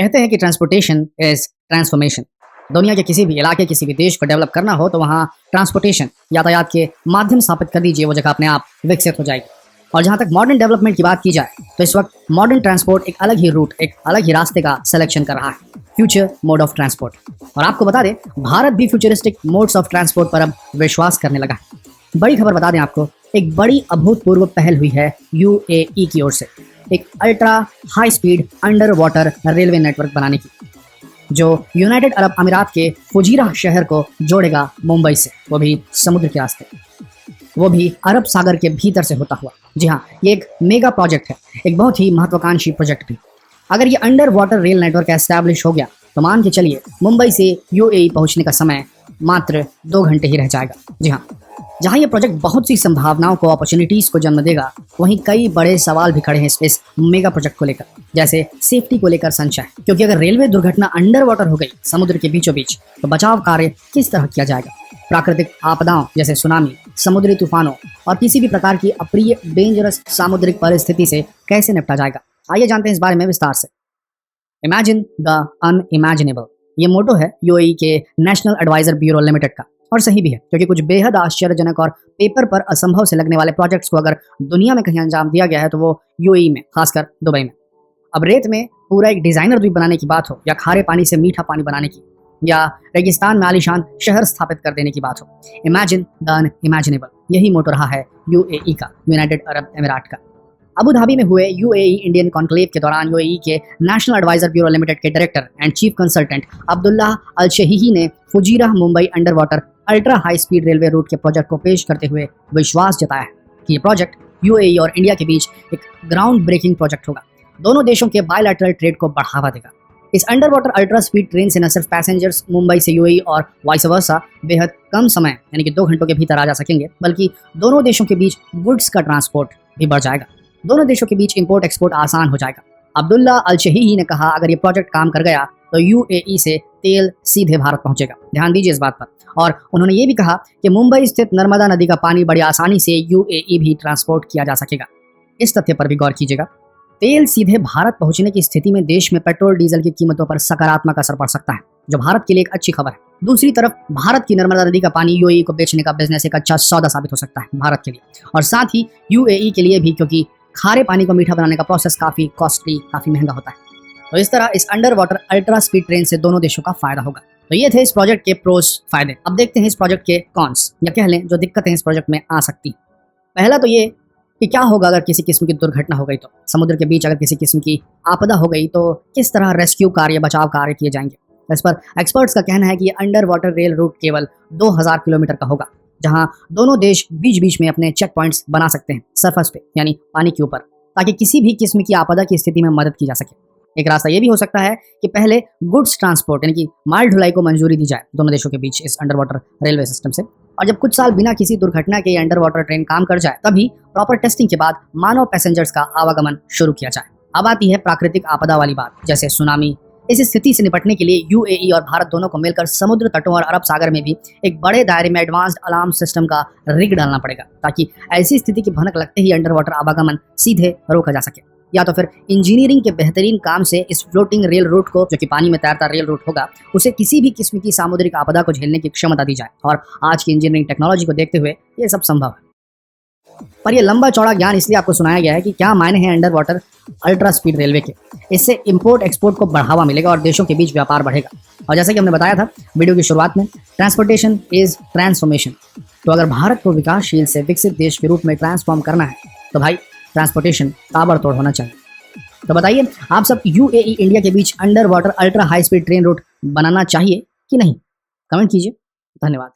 कहते हैं कि ट्रांसपोर्टेशन इज ट्रांसफॉर्मेशन। दुनिया के किसी भी इलाके, किसी भी देश को डेवलप करना हो तो वहाँ ट्रांसपोर्टेशन, यातायात के माध्यम स्थापित कर दीजिए, वो जगह अपने आप विकसित हो जाएगी। और जहाँ तक मॉडर्न डेवलपमेंट की बात की जाए तो इस वक्त मॉडर्न ट्रांसपोर्ट एक अलग ही रूट, एक अलग ही रास्ते का सिलेक्शन कर रहा है, फ्यूचर मोड ऑफ ट्रांसपोर्ट। और आपको बता दें, भारत भी फ्यूचरिस्टिक मोड्स ऑफ ट्रांसपोर्ट पर अब विश्वास करने लगा है। बड़ी खबर बता दें आपको, एक बड़ी अभूतपूर्व पहल हुई है यूएई की ओर से, एक ultra high speed under water railway network बनाने की, जो यूनाइटेड अरब अमीरात के फुजीरा शहर को जोड़ेगा मुंबई से, वो भी समुद्र के रास्ते, वो भी अरब सागर के भीतर से होता हुआ। जी हाँ, ये एक मेगा प्रोजेक्ट है, एक बहुत ही महत्वाकांक्षी प्रोजेक्ट भी। अगर ये under water rail network establish हो गया तो मान के चलिए मुंबई से यूएई पहुंचने का समय मात्र 2 घंटे ही रह जाएगा। जी हाँ, जहाँ ये प्रोजेक्ट बहुत सी संभावनाओं को, अपॉर्चुनिटीज़ को जन्म देगा, वहीं कई बड़े सवाल भी खड़े हैं इस मेगा प्रोजेक्ट को लेकर, जैसे सेफ्टी को लेकर संशय। क्योंकि अगर रेलवे दुर्घटना अंडर वाटर हो गई, समुद्र के बीचों बीच, तो बचाव कार्य किस तरह किया जाएगा? प्राकृतिक आपदाओं जैसे सुनामी, समुद्री तूफानों और किसी भी प्रकार की अप्रिय डेंजरस सामुद्रिक परिस्थिति से कैसे निपटा जाएगा? आइए जानते हैं इस बारे में विस्तार से। इमेजिन द अनइमेजिनेबल, ये मोटो है यूएई के नेशनल एडवाइजर ब्यूरो लिमिटेड का, और सही भी है, क्योंकि कुछ बेहद आश्चर्यजनक और पेपर पर असंभव से लगने वाले प्रोजेक्ट्स को अगर दुनिया में कहीं अंजाम दिया गया है तो वो यूएई में, खासकर दुबई में। अब रेत में पूरा एक डिजाइनर द्वीप बनाने की बात हो, या खारे पानी से मीठा पानी बनाने की, या रेगिस्तान में आलीशान शहर स्थापित कर देने की बात हो, इमेजिन द अनइमेजिनेबल, यही मोटो रहा है यूएई का, यूनाइटेड अरब अमीरात का। अबू धाबी में हुए यूएई इंडियन कॉन्क्लेव के दौरान यूएई के नेशनल एडवाइजर ब्यूरो लिमिटेड के director and chief consultant Abdullah Al Shehhi ने Fujairah Mumbai under water ultra high speed railway route के प्रोजेक्ट को पेश करते हुए विश्वास जताया है कि ये प्रोजेक्ट यूएई और इंडिया के बीच एक ग्राउंड ब्रेकिंग प्रोजेक्ट होगा, दोनों देशों के बायलैटरल ट्रेड को बढ़ावा देगा। इस under water ultra speed train से न सिर्फ पैसेंजर्स मुंबई से यूएई और वाइस वर्सा बेहद कम समय यानी कि 2 घंटों के भीतर आ जा सकेंगे, बल्कि दोनों देशों के बीच गुड्स का ट्रांसपोर्ट भी बढ़ जाएगा, दोनों देशों के बीच इंपोर्ट एक्सपोर्ट आसान हो जाएगा। अब्दुल्ला अल शहीही ने कहा, अगर ये प्रोजेक्ट काम कर गया तो यूएई से तेल सीधे भारत पहुंचेगा, ध्यान दीजिए इस बात पर। और उन्होंने ये भी कहा कि मुंबई स्थित नर्मदा नदी का पानी बड़ी आसानी से यूएई भी ट्रांसपोर्ट किया जा सकेगा। इस तथ्य पर भी गौर कीजिएगा, तेल सीधे भारत पहुंचने की स्थिति में देश में पेट्रोल डीजल की कीमतों पर सकारात्मक असर पड़ सकता है, जो भारत के लिए एक अच्छी खबर है। दूसरी तरफ भारत की नर्मदा नदी का पानी यूएई को बेचने का बिजनेस एक अच्छा सौदा साबित हो सकता है भारत के लिए, और साथ ही यूएई के लिए भी, क्योंकि खारे पानी को मीठा बनाने का प्रोसेस काफ़ी कॉस्टली, काफ़ी महंगा होता है। तो इस तरह इस under water ultra speed train से दोनों देशों का फायदा होगा। तो ये थे इस प्रोजेक्ट के प्रोस, फायदे। अब देखते हैं इस प्रोजेक्ट के कॉन्स, या कह लें जो दिक्कतें इस प्रोजेक्ट में आ सकती हैं। पहला तो ये कि क्या होगा अगर किसी किस्म की दुर्घटना हो गई, तो समुद्र के बीच अगर किसी किस्म की आपदा हो गई तो किस तरह रेस्क्यू कार्य, बचाव कार्य किए जाएंगे। इस पर एक्सपर्ट्स का कहना है कि ये अंडर वाटर रेल रूट केवल 2000 किलोमीटर का होगा, जहां दोनों देश बीच बीच में अपने चेक पॉइंट्स बना सकते हैं सरफेस पे, यानी पानी के ऊपर, ताकि किसी भी किस्म की आपदा की स्थिति में मदद की जा सके। एक रास्ता ये भी हो सकता है कि पहले गुड्स ट्रांसपोर्ट यानी कि माल ढुलाई को मंजूरी दी जाए दोनों देशों के बीच इस अंडर वाटर रेलवे सिस्टम से, और जब कुछ साल बिना किसी दुर्घटना के अंडर वाटर ट्रेन काम कर जाए, तभी प्रॉपर टेस्टिंग के बाद मानव पैसेंजर्स का आवागमन शुरू किया जाए। अब आती है प्राकृतिक आपदा वाली बात, जैसे सुनामी। इस स्थिति से निपटने के लिए यूएई और भारत दोनों को मिलकर समुद्र तटों और अरब सागर में भी एक बड़े दायरे में एडवांस्ड अलार्म सिस्टम का रिग डालना पड़ेगा, ताकि ऐसी स्थिति की भनक लगते ही अंडर वाटर आवागमन सीधे रोका जा सके। या तो फिर इंजीनियरिंग के बेहतरीन काम से इस फ्लोटिंग रेल रूट को, जो कि पानी में तैरता रेल रूट होगा, उसे किसी भी किस्म की सामुद्रिक आपदा को झेलने की क्षमता दी जाए। और आज की इंजीनियरिंग टेक्नोलॉजी को देखते हुए ये सब संभव है। पर यह लंबा चौड़ा ज्ञान इसलिए आपको सुनाया गया है कि क्या मायने हैं under water ultra speed railway के। इससे इंपोर्ट एक्सपोर्ट को बढ़ावा मिलेगा और देशों के बीच व्यापार बढ़ेगा। और जैसा कि हमने बताया था वीडियो की शुरुआत में, ट्रांसपोर्टेशन इज ट्रांसफॉर्मेशन। तो अगर भारत को विकासशील से विकसित देश के रूप में ट्रांसफॉर्म करना है तो भाई ट्रांसपोर्टेशन ताबड़तोड़ होना चाहिए। तो बताइए, आप सब यूएई इंडिया के बीच under water ultra high speed train route बनाना चाहिए कि नहीं? कमेंट कीजिए। धन्यवाद।